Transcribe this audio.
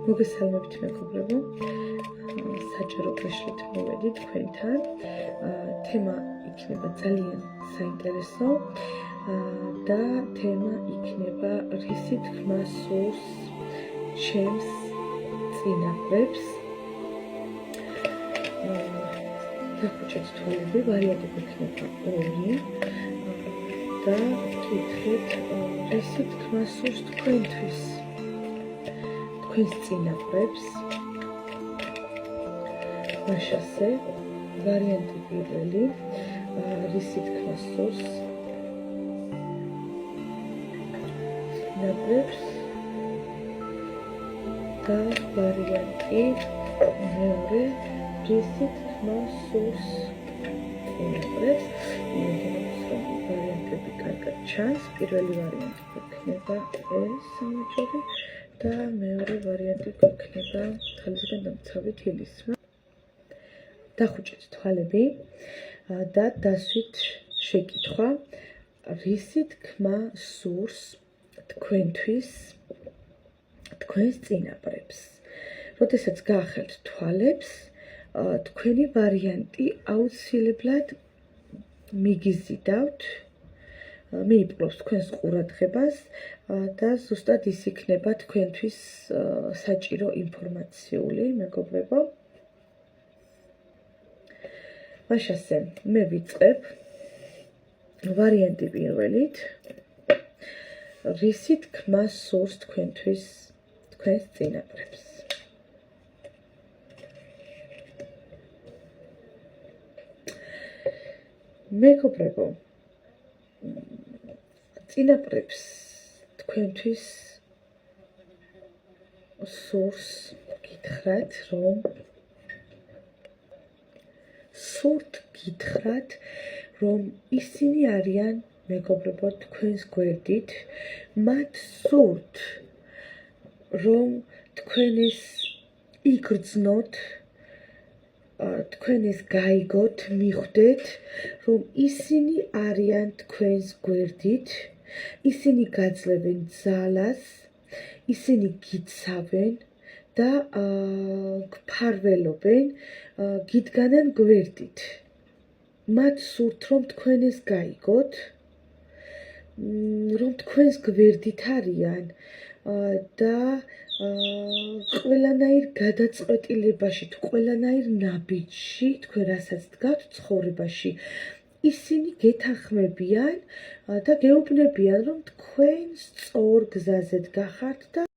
მოგესალმებით მეგობრებო, საჯარო გაშლით მოვედი თქვენთან. თემა იქნება ძალიან საინტერესო და თემა იქნება რისი თქმა სურს ჩემს წინაპრებს. დაგუჭეთ თვალები, ვარიანტი იქნება ორი და ვკითხეთ რისი თქმა სურს თქვენთვის. Თქვენს წინაპრებს მაშასე ვარიანტი პირველი რისი თქმა სურს წინაპრებს და ვარიანტი მეორე რისი თქმა სურს წინაპრებს. ვარიანტები კარგად ჩანს. პირველი ვარიანტი იქნება ეს სამაჯური და მეორე ვარიანტი იქნება თალისგან დამცავი თილისმა. დახუჭეთ თვალები და დასვით შეკითხვა რისი თქმა სურს თქვენთვის თქვენს წინაპრებს. როდესაც გაახელთ თვალებს, თქვენი ვარიანტი აუცილებლად მიგიზიდავთ, მიიპყრობს თქვენს ყურადღებას და ზუსტად ის იქნება თქვენთვის საჭირო ინფორმაციული, მეგობრებო. მაშასე მე ვიწყებ ვარიანტი პირველით. რისი თქმა სურს თქვენთვის თქვენს წინაპრებს. მეგობრებო, წინაპრებს თქვენთვის სურს გითხრათ, რომ ისინი არიან მეგობრებო თქვენს გვერდით, მათ სურთ რომ თქვენ ეს იგრძნოთ, თქვენ ეს გაიგოთ, მიხვდეთ, რომ ისინი არიან თქვენს გვერდით, ისინი გაძლევენ ძალას, ისინი გიცავენ და გფარველობენ, გიდგანან გვერდით. მათ სურთ რომ თქვენ ეს გაიგოთ, რომ თქვენს გვერდით არიან და ყველანაირ გადაწყვეტილებაში, ყველანაირ ნაბიჯში, თქვენ რასაც დგავთ ცხოვრებაში, ისინი გეთანხმებიან და გეუბნებიან, რომ თქვენ სწორ გზაზედ გახართ და